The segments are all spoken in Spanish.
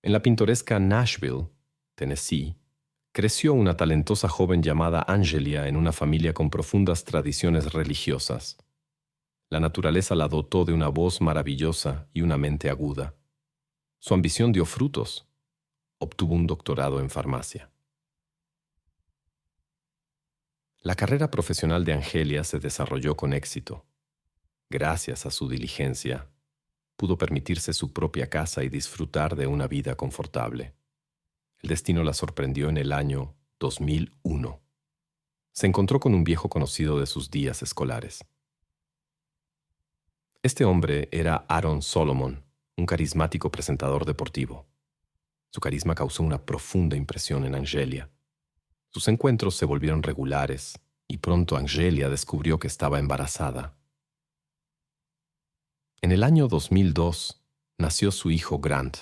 En la pintoresca Nashville, Tennessee, creció una talentosa joven llamada Angelia en una familia con profundas tradiciones religiosas. La naturaleza la dotó de una voz maravillosa y una mente aguda. Su ambición dio frutos. Obtuvo un doctorado en farmacia. La carrera profesional de Angelia se desarrolló con éxito. Gracias a su diligencia, pudo permitirse su propia casa y disfrutar de una vida confortable. El destino la sorprendió en el año 2001. Se encontró con un viejo conocido de sus días escolares. Este hombre era Aaron Solomon, un carismático presentador deportivo. Su carisma causó una profunda impresión en Angelia. Sus encuentros se volvieron regulares y pronto Angelia descubrió que estaba embarazada. En el año 2002 nació su hijo Grant.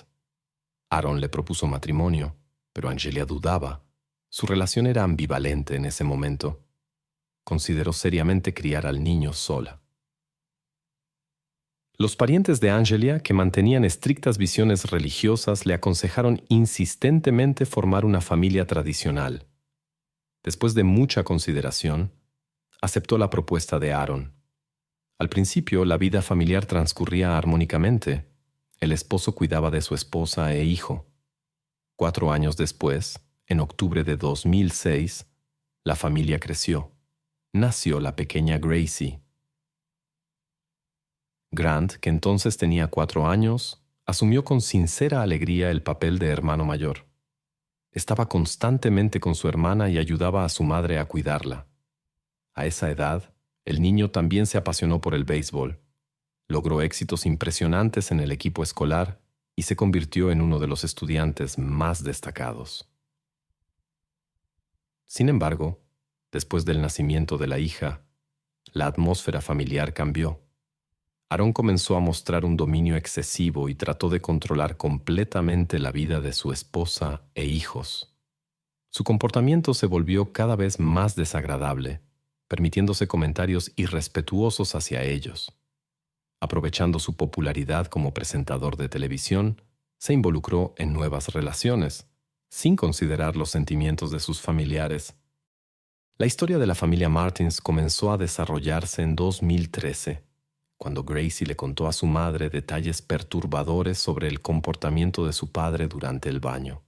Aaron le propuso matrimonio, pero Angelia dudaba. Su relación era ambivalente en ese momento. Consideró seriamente criar al niño sola. Los parientes de Angelia, que mantenían estrictas visiones religiosas, le aconsejaron insistentemente formar una familia tradicional. Después de mucha consideración, aceptó la propuesta de Aaron. Al principio, la vida familiar transcurría armónicamente. El esposo cuidaba de su esposa e hijo. 4 años después, en octubre de 2006, la familia creció. Nació la pequeña Gracie. Grant, que entonces tenía 4 años, asumió con sincera alegría el papel de hermano mayor. Estaba constantemente con su hermana y ayudaba a su madre a cuidarla. A esa edad, el niño también se apasionó por el béisbol. Logró éxitos impresionantes en el equipo escolar y se convirtió en uno de los estudiantes más destacados. Sin embargo, después del nacimiento de la hija, la atmósfera familiar cambió. Aaron comenzó a mostrar un dominio excesivo y trató de controlar completamente la vida de su esposa e hijos. Su comportamiento se volvió cada vez más desagradable, permitiéndose comentarios irrespetuosos hacia ellos. Aprovechando su popularidad como presentador de televisión, se involucró en nuevas relaciones, sin considerar los sentimientos de sus familiares. La historia de la familia Martins comenzó a desarrollarse en 2013, cuando Gracie le contó a su madre detalles perturbadores sobre el comportamiento de su padre durante el baño.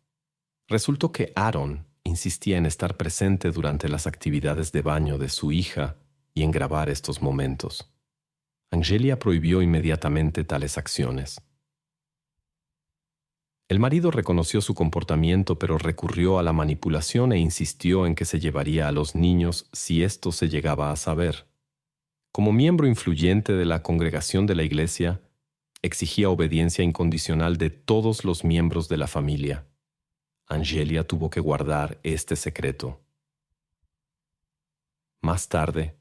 Resultó que Aaron insistía en estar presente durante las actividades de baño de su hija y en grabar estos momentos. Angelia prohibió inmediatamente tales acciones. El marido reconoció su comportamiento, pero recurrió a la manipulación e insistió en que se llevaría a los niños si esto se llegaba a saber. Como miembro influyente de la congregación de la iglesia, exigía obediencia incondicional de todos los miembros de la familia. Angelia tuvo que guardar este secreto. Más tarde,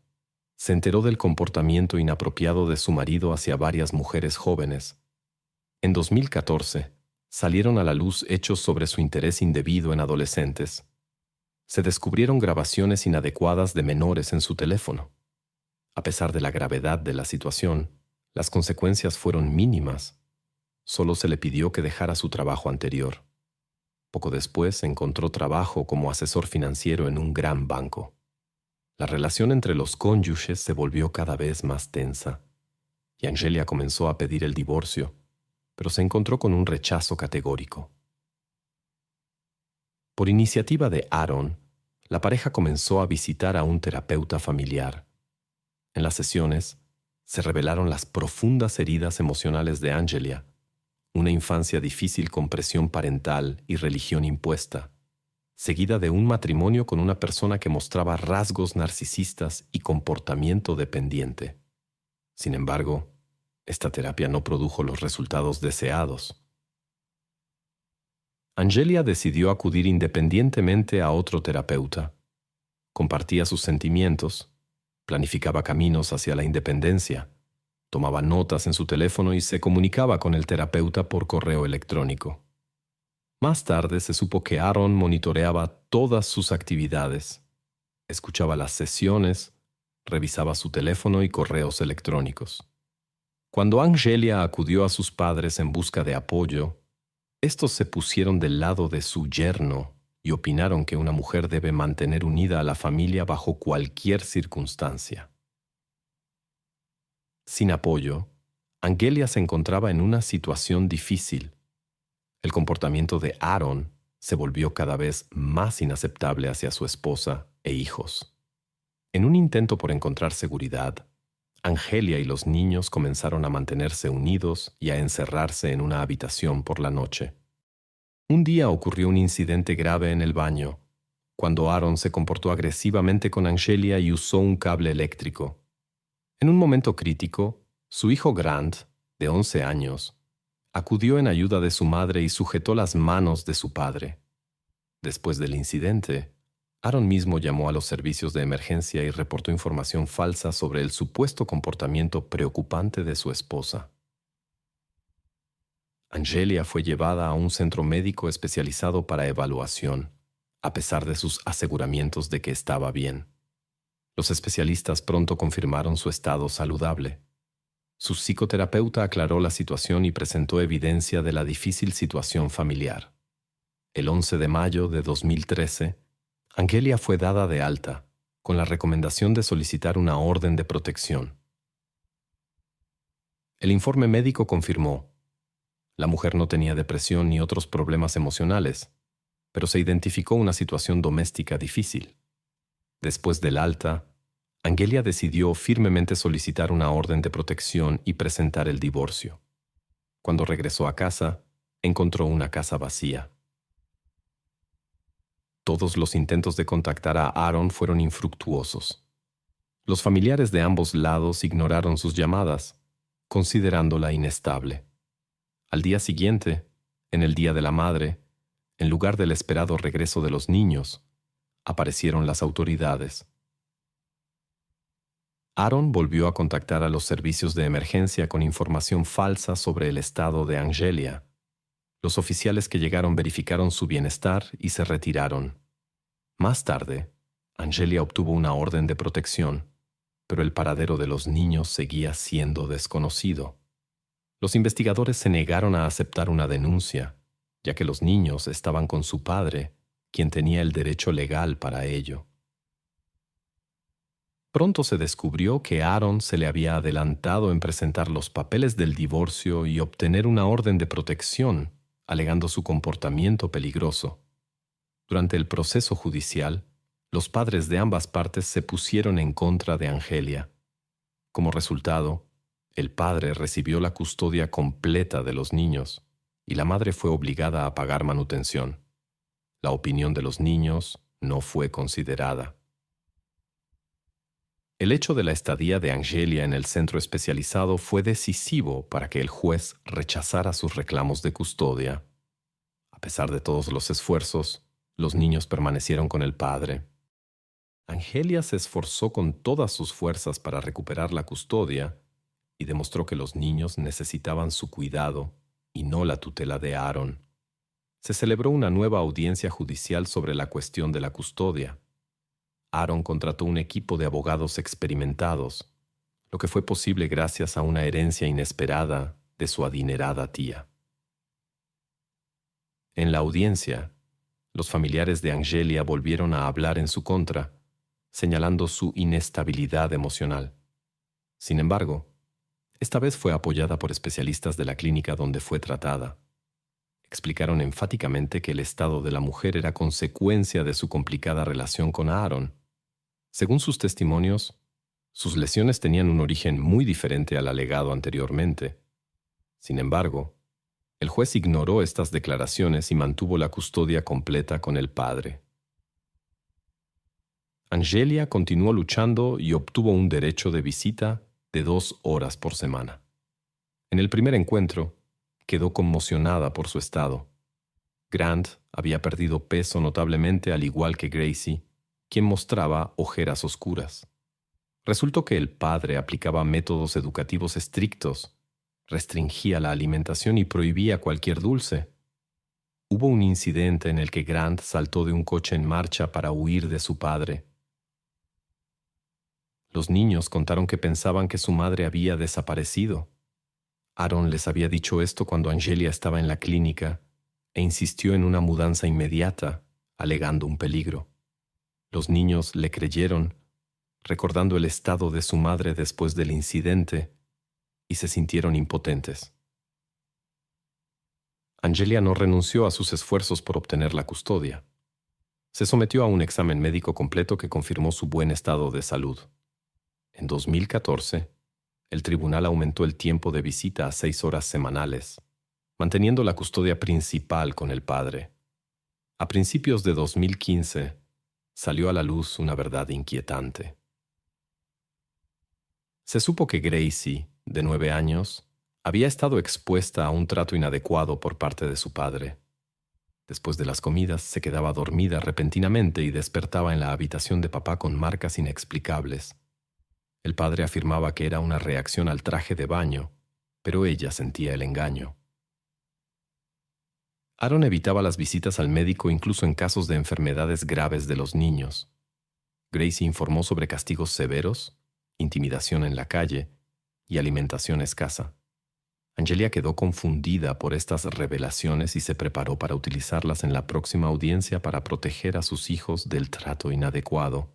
se enteró del comportamiento inapropiado de su marido hacia varias mujeres jóvenes. En 2014, salieron a la luz hechos sobre su interés indebido en adolescentes. Se descubrieron grabaciones inadecuadas de menores en su teléfono. A pesar de la gravedad de la situación, las consecuencias fueron mínimas. Solo se le pidió que dejara su trabajo anterior. Poco después encontró trabajo como asesor financiero en un gran banco. La relación entre los cónyuges se volvió cada vez más tensa, y Angelia comenzó a pedir el divorcio, pero se encontró con un rechazo categórico. Por iniciativa de Aaron, la pareja comenzó a visitar a un terapeuta familiar. En las sesiones, se revelaron las profundas heridas emocionales de Angelia, una infancia difícil con presión parental y religión impuesta, seguida de un matrimonio con una persona que mostraba rasgos narcisistas y comportamiento dependiente. Sin embargo, esta terapia no produjo los resultados deseados. Angelia decidió acudir independientemente a otro terapeuta. Compartía sus sentimientos, planificaba caminos hacia la independencia, tomaba notas en su teléfono y se comunicaba con el terapeuta por correo electrónico. Más tarde se supo que Aaron monitoreaba todas sus actividades, escuchaba las sesiones, revisaba su teléfono y correos electrónicos. Cuando Angelia acudió a sus padres en busca de apoyo, Estos se pusieron del lado de su yerno y opinaron que una mujer debe mantener unida a la familia bajo cualquier circunstancia. Sin apoyo, Angelia se encontraba en una situación difícil. El comportamiento de Aaron se volvió cada vez más inaceptable hacia su esposa e hijos. En un intento por encontrar seguridad, Angelia y los niños comenzaron a mantenerse unidos y a encerrarse en una habitación por la noche. Un día ocurrió un incidente grave en el baño, cuando Aaron se comportó agresivamente con Angelia y usó un cable eléctrico. En un momento crítico, su hijo Grant, de 11 años, acudió en ayuda de su madre y sujetó las manos de su padre. Después del incidente, Aaron mismo llamó a los servicios de emergencia y reportó información falsa sobre el supuesto comportamiento preocupante de su esposa. Angelia fue llevada a un centro médico especializado para evaluación, a pesar de sus aseguramientos de que estaba bien. Los especialistas pronto confirmaron su estado saludable. Su psicoterapeuta aclaró la situación y presentó evidencia de la difícil situación familiar. El 11 de mayo de 2013, Angelia fue dada de alta, con la recomendación de solicitar una orden de protección. El informe médico confirmó: la mujer no tenía depresión ni otros problemas emocionales, pero se identificó una situación doméstica difícil. Después del alta, Angelia decidió firmemente solicitar una orden de protección y presentar el divorcio. Cuando regresó a casa, encontró una casa vacía. Todos los intentos de contactar a Aaron fueron infructuosos. Los familiares de ambos lados ignoraron sus llamadas, considerándola inestable. Al día siguiente, en el Día de la Madre, en lugar del esperado regreso de los niños, aparecieron las autoridades. Aaron volvió a contactar a los servicios de emergencia con información falsa sobre el estado de Angelia. Los oficiales que llegaron verificaron su bienestar y se retiraron. Más tarde, Angelia obtuvo una orden de protección, pero el paradero de los niños seguía siendo desconocido. Los investigadores se negaron a aceptar una denuncia, ya que los niños estaban con su padre, quien tenía el derecho legal para ello. Pronto se descubrió que Aaron se le había adelantado en presentar los papeles del divorcio y obtener una orden de protección, alegando su comportamiento peligroso. Durante el proceso judicial, los padres de ambas partes se pusieron en contra de Angelia. Como resultado, el padre recibió la custodia completa de los niños y la madre fue obligada a pagar manutención. La opinión de los niños no fue considerada. El hecho de la estadía de Angelia en el centro especializado fue decisivo para que el juez rechazara sus reclamos de custodia. A pesar de todos los esfuerzos, los niños permanecieron con el padre. Angelia se esforzó con todas sus fuerzas para recuperar la custodia y demostró que los niños necesitaban su cuidado y no la tutela de Aaron. Se celebró una nueva audiencia judicial sobre la cuestión de la custodia. Aaron contrató un equipo de abogados experimentados, lo que fue posible gracias a una herencia inesperada de su adinerada tía. En la audiencia, los familiares de Angelia volvieron a hablar en su contra, señalando su inestabilidad emocional. Sin embargo, esta vez fue apoyada por especialistas de la clínica donde fue tratada. Explicaron enfáticamente que el estado de la mujer era consecuencia de su complicada relación con Aaron. Según sus testimonios, sus lesiones tenían un origen muy diferente al alegado anteriormente. Sin embargo, el juez ignoró estas declaraciones y mantuvo la custodia completa con el padre. Angelia continuó luchando y obtuvo un derecho de visita de 2 horas por semana. En el primer encuentro, quedó conmocionada por su estado. Grant había perdido peso notablemente al igual que Gracie, quien mostraba ojeras oscuras. Resultó que el padre aplicaba métodos educativos estrictos, restringía la alimentación y prohibía cualquier dulce. Hubo un incidente en el que Grant saltó de un coche en marcha para huir de su padre. Los niños contaron que pensaban que su madre había desaparecido. Aaron les había dicho esto cuando Angelia estaba en la clínica e insistió en una mudanza inmediata, alegando un peligro. Los niños le creyeron, recordando el estado de su madre después del incidente, y se sintieron impotentes. Angelia no renunció a sus esfuerzos por obtener la custodia. Se sometió a un examen médico completo que confirmó su buen estado de salud. En 2014, el tribunal aumentó el tiempo de visita a 6 horas semanales, manteniendo la custodia principal con el padre. A principios de 2015, salió a la luz una verdad inquietante. Se supo que Gracie, de 9 años, había estado expuesta a un trato inadecuado por parte de su padre. Después de las comidas, se quedaba dormida repentinamente y despertaba en la habitación de papá con marcas inexplicables. El padre afirmaba que era una reacción al traje de baño, pero ella sentía el engaño. Aaron evitaba las visitas al médico incluso en casos de enfermedades graves de los niños. Gracie informó sobre castigos severos, intimidación en la calle y alimentación escasa. Angelia quedó confundida por estas revelaciones y se preparó para utilizarlas en la próxima audiencia para proteger a sus hijos del trato inadecuado.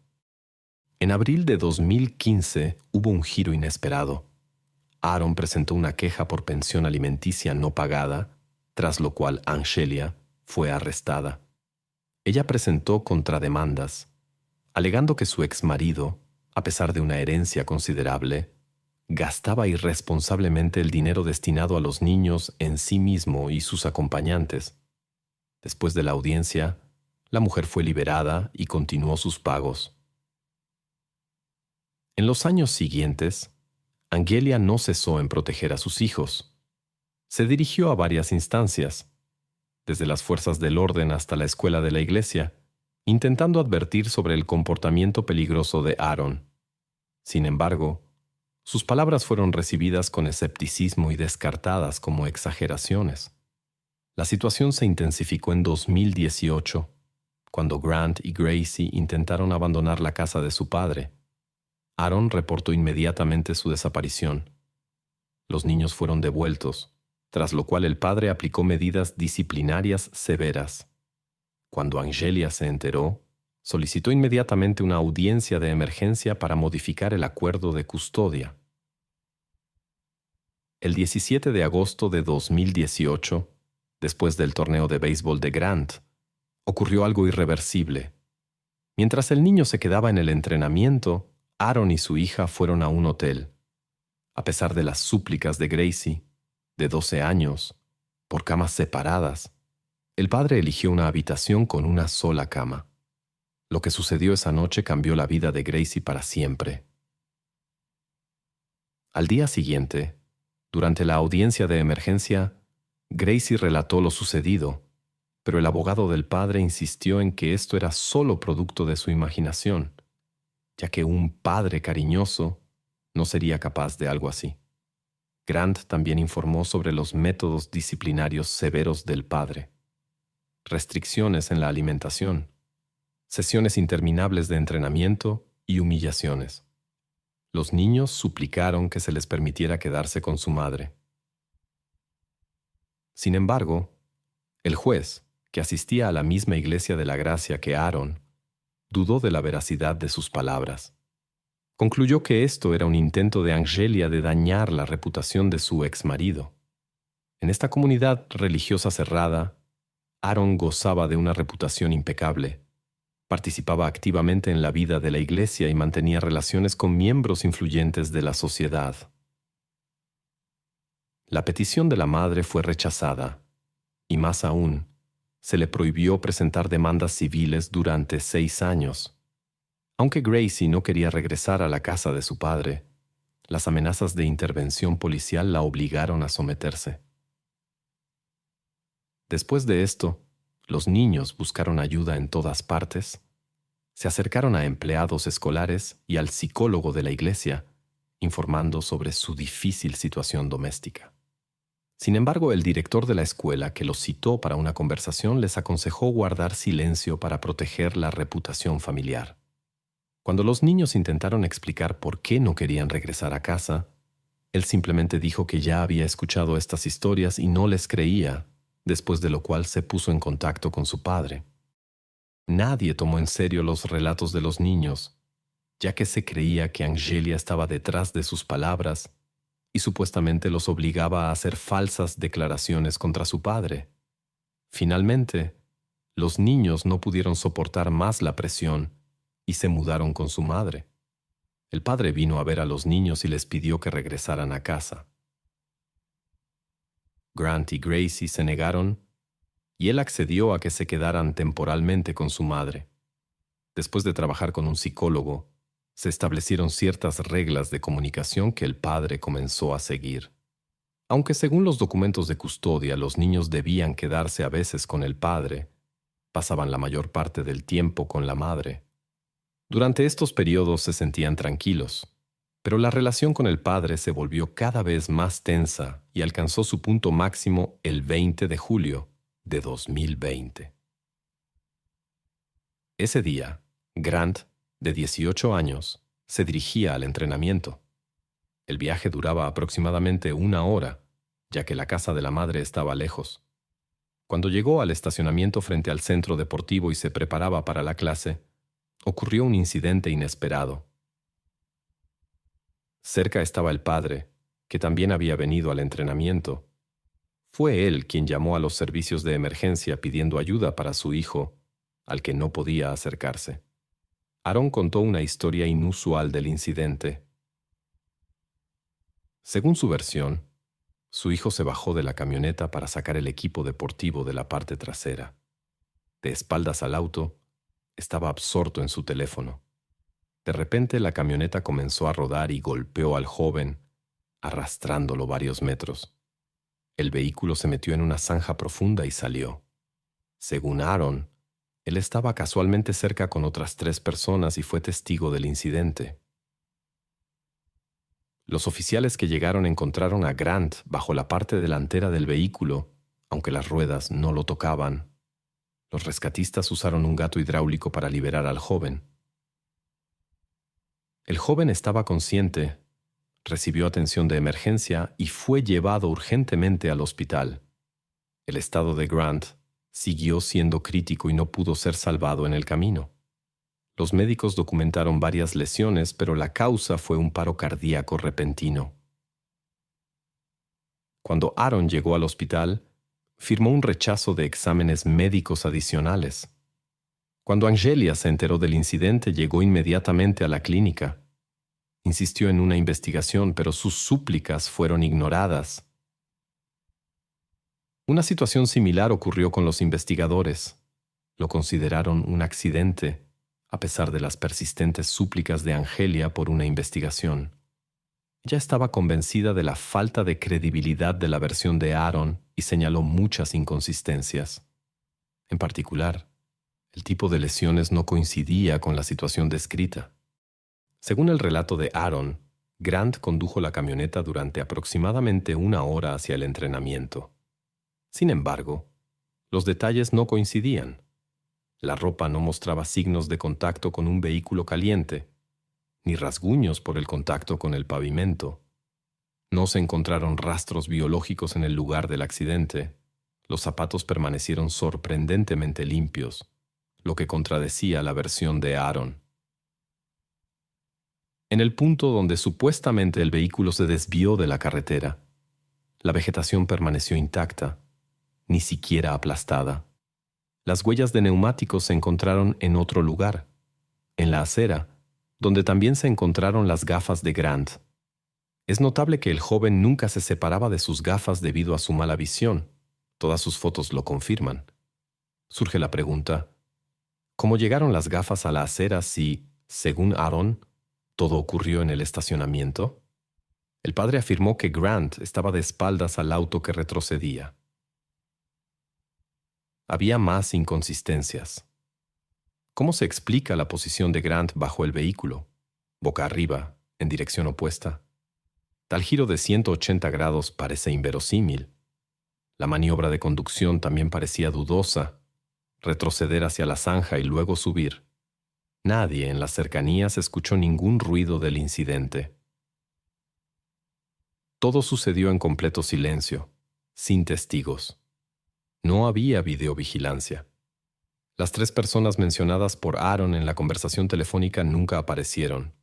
En abril de 2015 hubo un giro inesperado. Aaron presentó una queja por pensión alimenticia no pagada, tras lo cual Angelia fue arrestada. Ella presentó contrademandas, alegando que su exmarido, a pesar de una herencia considerable, gastaba irresponsablemente el dinero destinado a los niños en sí mismo y sus acompañantes. Después de la audiencia, la mujer fue liberada y continuó sus pagos. En los años siguientes, Angelia no cesó en proteger a sus hijos. Se dirigió a varias instancias, desde las fuerzas del orden hasta la escuela de la iglesia, intentando advertir sobre el comportamiento peligroso de Aaron. Sin embargo, sus palabras fueron recibidas con escepticismo y descartadas como exageraciones. La situación se intensificó en 2018, cuando Grant y Gracie intentaron abandonar la casa de su padre. Aaron reportó inmediatamente su desaparición. Los niños fueron devueltos, tras lo cual el padre aplicó medidas disciplinarias severas. Cuando Angelia se enteró, solicitó inmediatamente una audiencia de emergencia para modificar el acuerdo de custodia. El 17 de agosto de 2018, después del torneo de béisbol de Grant, ocurrió algo irreversible. Mientras el niño se quedaba en el entrenamiento, Aaron y su hija fueron a un hotel. A pesar de las súplicas de Gracie, de 12 años, por camas separadas, el padre eligió una habitación con una sola cama. Lo que sucedió esa noche cambió la vida de Gracie para siempre. Al día siguiente, durante la audiencia de emergencia, Gracie relató lo sucedido, pero el abogado del padre insistió en que esto era solo producto de su imaginación, ya que un padre cariñoso no sería capaz de algo así. Grant también informó sobre los métodos disciplinarios severos del padre: restricciones en la alimentación, sesiones interminables de entrenamiento y humillaciones. Los niños suplicaron que se les permitiera quedarse con su madre. Sin embargo, el juez, que asistía a la misma iglesia de la gracia que Aaron, dudó de la veracidad de sus palabras. Concluyó que esto era un intento de Angelia de dañar la reputación de su exmarido. En esta comunidad religiosa cerrada, Aaron gozaba de una reputación impecable. Participaba activamente en la vida de la iglesia y mantenía relaciones con miembros influyentes de la sociedad. La petición de la madre fue rechazada, y más aún, se le prohibió presentar demandas civiles durante 6 años. Aunque Gracie no quería regresar a la casa de su padre, las amenazas de intervención policial la obligaron a someterse. Después de esto, los niños buscaron ayuda en todas partes. Se acercaron a empleados escolares y al psicólogo de la iglesia, informando sobre su difícil situación doméstica. Sin embargo, el director de la escuela, que los citó para una conversación, les aconsejó guardar silencio para proteger la reputación familiar. Cuando los niños intentaron explicar por qué no querían regresar a casa, él simplemente dijo que ya había escuchado estas historias y no les creía, después de lo cual se puso en contacto con su padre. Nadie tomó en serio los relatos de los niños, ya que se creía que Angelia estaba detrás de sus palabras y supuestamente los obligaba a hacer falsas declaraciones contra su padre. Finalmente, los niños no pudieron soportar más la presión y se mudaron con su madre. El padre vino a ver a los niños y les pidió que regresaran a casa. Grant y Gracie se negaron y él accedió a que se quedaran temporalmente con su madre. Después de trabajar con un psicólogo, se establecieron ciertas reglas de comunicación que el padre comenzó a seguir. Aunque según los documentos de custodia los niños debían quedarse a veces con el padre, pasaban la mayor parte del tiempo con la madre. Durante estos periodos se sentían tranquilos, pero la relación con el padre se volvió cada vez más tensa y alcanzó su punto máximo el 20 de julio de 2020. Ese día, Grant, de 18 años, se dirigía al entrenamiento. El viaje duraba aproximadamente 1 hora, ya que la casa de la madre estaba lejos. Cuando llegó al estacionamiento frente al centro deportivo y se preparaba para la clase, ocurrió un incidente inesperado. Cerca estaba el padre, que también había venido al entrenamiento. Fue él quien llamó a los servicios de emergencia pidiendo ayuda para su hijo, al que no podía acercarse. Aaron contó una historia inusual del incidente. Según su versión, su hijo se bajó de la camioneta para sacar el equipo deportivo de la parte trasera. De espaldas al auto, estaba absorto en su teléfono. De repente la camioneta comenzó a rodar y golpeó al joven, arrastrándolo varios metros. El vehículo se metió en una zanja profunda y salió. Según Aaron, él estaba casualmente cerca con otras 3 personas y fue testigo del incidente. Los oficiales que llegaron encontraron a Grant bajo la parte delantera del vehículo, aunque las ruedas no lo tocaban. Los rescatistas usaron un gato hidráulico para liberar al joven. El joven estaba consciente, recibió atención de emergencia y fue llevado urgentemente al hospital. El estado de Grant siguió siendo crítico y no pudo ser salvado en el camino. Los médicos documentaron varias lesiones, pero la causa fue un paro cardíaco repentino. Cuando Aaron llegó al hospital, firmó un rechazo de exámenes médicos adicionales. Cuando Angelia se enteró del incidente, llegó inmediatamente a la clínica. Insistió en una investigación, pero sus súplicas fueron ignoradas. Una situación similar ocurrió con los investigadores. Lo consideraron un accidente, a pesar de las persistentes súplicas de Angelia por una investigación. Ella estaba convencida de la falta de credibilidad de la versión de Aaron y señaló muchas inconsistencias. En particular, el tipo de lesiones no coincidía con la situación descrita. Según el relato de Aaron, Grant condujo la camioneta durante aproximadamente 1 hora hacia el entrenamiento. Sin embargo, los detalles no coincidían. La ropa no mostraba signos de contacto con un vehículo caliente, ni rasguños por el contacto con el pavimento. No se encontraron rastros biológicos en el lugar del accidente. Los zapatos permanecieron sorprendentemente limpios, lo que contradecía la versión de Aaron. En el punto donde supuestamente el vehículo se desvió de la carretera, la vegetación permaneció intacta, ni siquiera aplastada. Las huellas de neumáticos se encontraron en otro lugar, en la acera, donde también se encontraron las gafas de Grant. Es notable que el joven nunca se separaba de sus gafas debido a su mala visión. Todas sus fotos lo confirman. Surge la pregunta, ¿cómo llegaron las gafas a la acera si, según Aaron, todo ocurrió en el estacionamiento? El padre afirmó que Grant estaba de espaldas al auto que retrocedía. Había más inconsistencias. ¿Cómo se explica la posición de Grant bajo el vehículo, boca arriba, en dirección opuesta? Tal giro de 180 grados parece inverosímil. La maniobra de conducción también parecía dudosa. Retroceder hacia la zanja y luego subir. Nadie en las cercanías escuchó ningún ruido del incidente. Todo sucedió en completo silencio, sin testigos. No había videovigilancia. Las 3 personas mencionadas por Aaron en la conversación telefónica nunca aparecieron.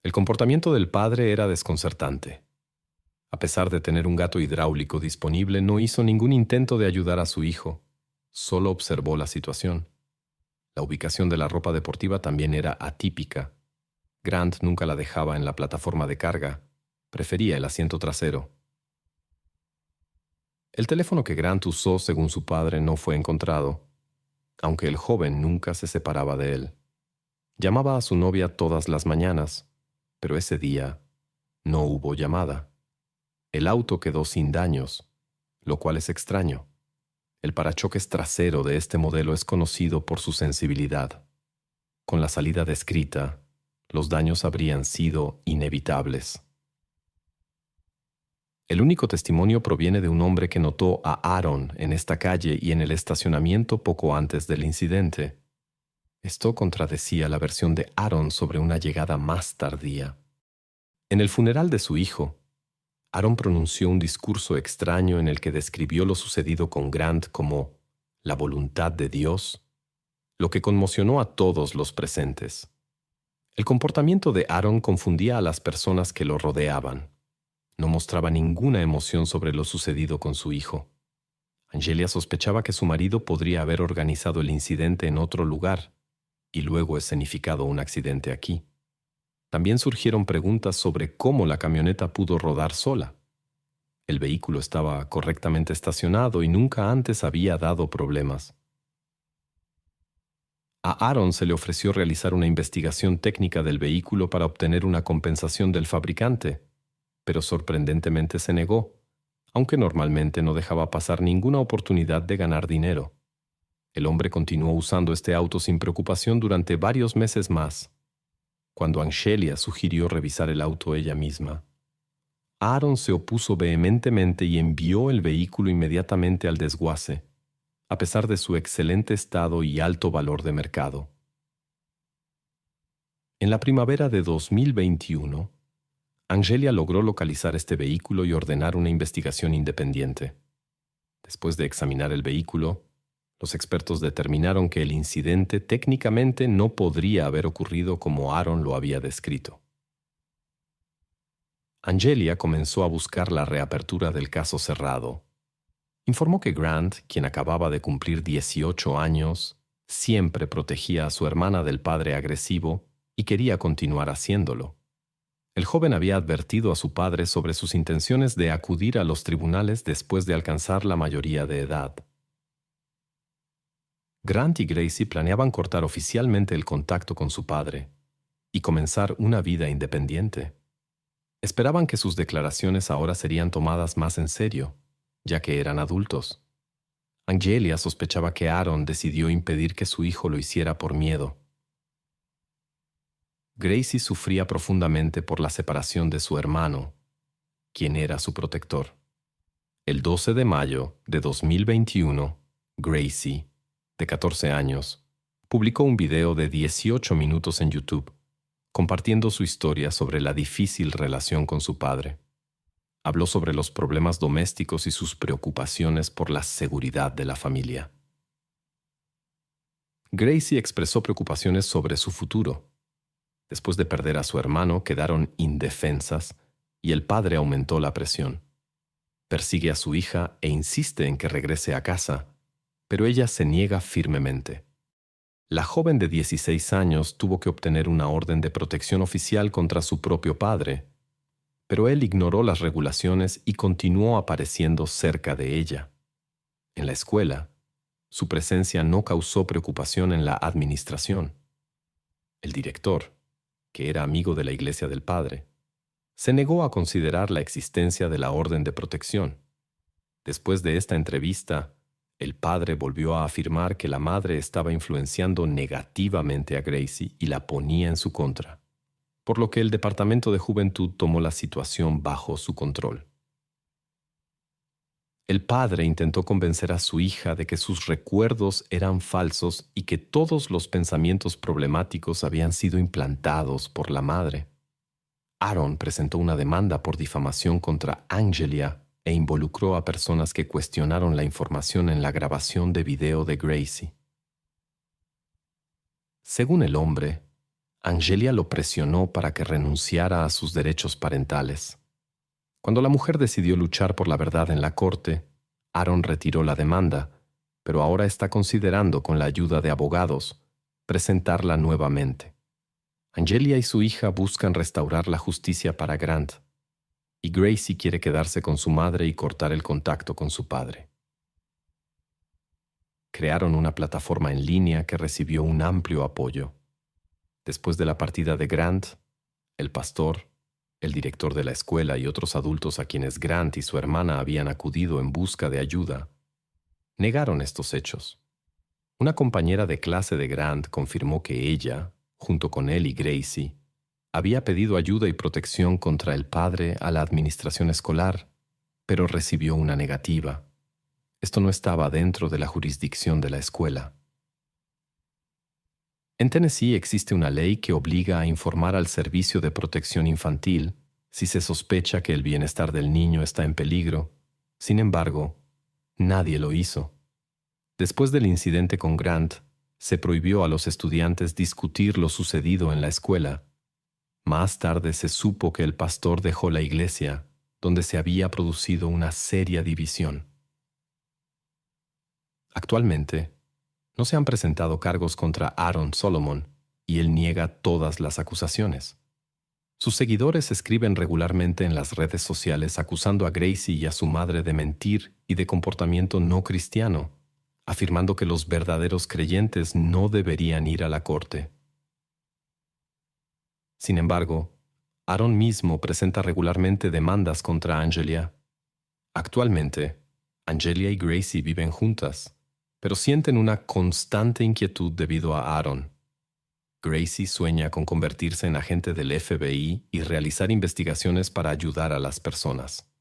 El comportamiento del padre era desconcertante. A pesar de tener un gato hidráulico disponible, no hizo ningún intento de ayudar a su hijo. Solo observó la situación. La ubicación de la ropa deportiva también era atípica. Grant nunca la dejaba en la plataforma de carga. Prefería el asiento trasero. El teléfono que Grant usó, según su padre, no fue encontrado, aunque el joven nunca se separaba de él. Llamaba a su novia todas las mañanas, pero ese día no hubo llamada. El auto quedó sin daños, lo cual es extraño. El parachoques trasero de este modelo es conocido por su sensibilidad. Con la salida descrita, los daños habrían sido inevitables. El único testimonio proviene de un hombre que notó a Aaron en esta calle y en el estacionamiento poco antes del incidente. Esto contradecía la versión de Aaron sobre una llegada más tardía. En el funeral de su hijo, Aaron pronunció un discurso extraño en el que describió lo sucedido con Grant como la voluntad de Dios, lo que conmocionó a todos los presentes. El comportamiento de Aaron confundía a las personas que lo rodeaban. No mostraba ninguna emoción sobre lo sucedido con su hijo. Angelia sospechaba que su marido podría haber organizado el incidente en otro lugar y luego escenificado un accidente aquí. También surgieron preguntas sobre cómo la camioneta pudo rodar sola. El vehículo estaba correctamente estacionado y nunca antes había dado problemas. A Aaron se le ofreció realizar una investigación técnica del vehículo para obtener una compensación del fabricante, pero sorprendentemente se negó, aunque normalmente no dejaba pasar ninguna oportunidad de ganar dinero. El hombre continuó usando este auto sin preocupación durante varios meses más. Cuando Angelia sugirió revisar el auto ella misma, Aaron se opuso vehementemente y envió el vehículo inmediatamente al desguace, a pesar de su excelente estado y alto valor de mercado. En la primavera de 2021, Angelia logró localizar este vehículo y ordenar una investigación independiente. Después de examinar el vehículo, los expertos determinaron que el incidente técnicamente no podría haber ocurrido como Aaron lo había descrito. Angelia comenzó a buscar la reapertura del caso cerrado. Informó que Grant, quien acababa de cumplir 18 años, siempre protegía a su hermana del padre agresivo y quería continuar haciéndolo. El joven había advertido a su padre sobre sus intenciones de acudir a los tribunales después de alcanzar la mayoría de edad. Grant y Gracie planeaban cortar oficialmente el contacto con su padre y comenzar una vida independiente. Esperaban que sus declaraciones ahora serían tomadas más en serio, ya que eran adultos. Angelia sospechaba que Aaron decidió impedir que su hijo lo hiciera por miedo. Gracie sufría profundamente por la separación de su hermano, quien era su protector. El 12 de mayo de 2021, Gracie, de 14 años, publicó un video de 18 minutos en YouTube, compartiendo su historia sobre la difícil relación con su padre. Habló sobre los problemas domésticos y sus preocupaciones por la seguridad de la familia. Gracie expresó preocupaciones sobre su futuro. Después de perder a su hermano, quedaron indefensas y el padre aumentó la presión. Persigue a su hija e insiste en que regrese a casa, pero ella se niega firmemente. La joven de 16 años tuvo que obtener una orden de protección oficial contra su propio padre, pero él ignoró las regulaciones y continuó apareciendo cerca de ella. En la escuela, su presencia no causó preocupación en la administración. El director, que era amigo de la iglesia del padre, se negó a considerar la existencia de la orden de protección. Después de esta entrevista, el padre volvió a afirmar que la madre estaba influenciando negativamente a Gracie y la ponía en su contra, por lo que el Departamento de Juventud tomó la situación bajo su control. El padre intentó convencer a su hija de que sus recuerdos eran falsos y que todos los pensamientos problemáticos habían sido implantados por la madre. Aaron presentó una demanda por difamación contra Angelia e involucró a personas que cuestionaron la información en la grabación de video de Gracie. Según el hombre, Angelia lo presionó para que renunciara a sus derechos parentales. Cuando la mujer decidió luchar por la verdad en la corte, Aaron retiró la demanda, pero ahora está considerando, con la ayuda de abogados, presentarla nuevamente. Angelia y su hija buscan restaurar la justicia para Grant, y Gracie quiere quedarse con su madre y cortar el contacto con su padre. Crearon una plataforma en línea que recibió un amplio apoyo. Después de la partida de Grant, el pastor, el director de la escuela y otros adultos a quienes Grant y su hermana habían acudido en busca de ayuda, negaron estos hechos. Una compañera de clase de Grant confirmó que ella, junto con él y Gracie, había pedido ayuda y protección contra el padre a la administración escolar, pero recibió una negativa. Esto no estaba dentro de la jurisdicción de la escuela. En Tennessee existe una ley que obliga a informar al Servicio de Protección Infantil si se sospecha que el bienestar del niño está en peligro. Sin embargo, nadie lo hizo. Después del incidente con Grant, se prohibió a los estudiantes discutir lo sucedido en la escuela. Más tarde se supo que el pastor dejó la iglesia, donde se había producido una seria división. Actualmente, no se han presentado cargos contra Aaron Solomon y él niega todas las acusaciones. Sus seguidores escriben regularmente en las redes sociales acusando a Gracie y a su madre de mentir y de comportamiento no cristiano, afirmando que los verdaderos creyentes no deberían ir a la corte. Sin embargo, Aaron mismo presenta regularmente demandas contra Angelia. Actualmente, Angelia y Gracie viven juntas, pero sienten una constante inquietud debido a Aaron. Gracie sueña con convertirse en agente del FBI y realizar investigaciones para ayudar a las personas.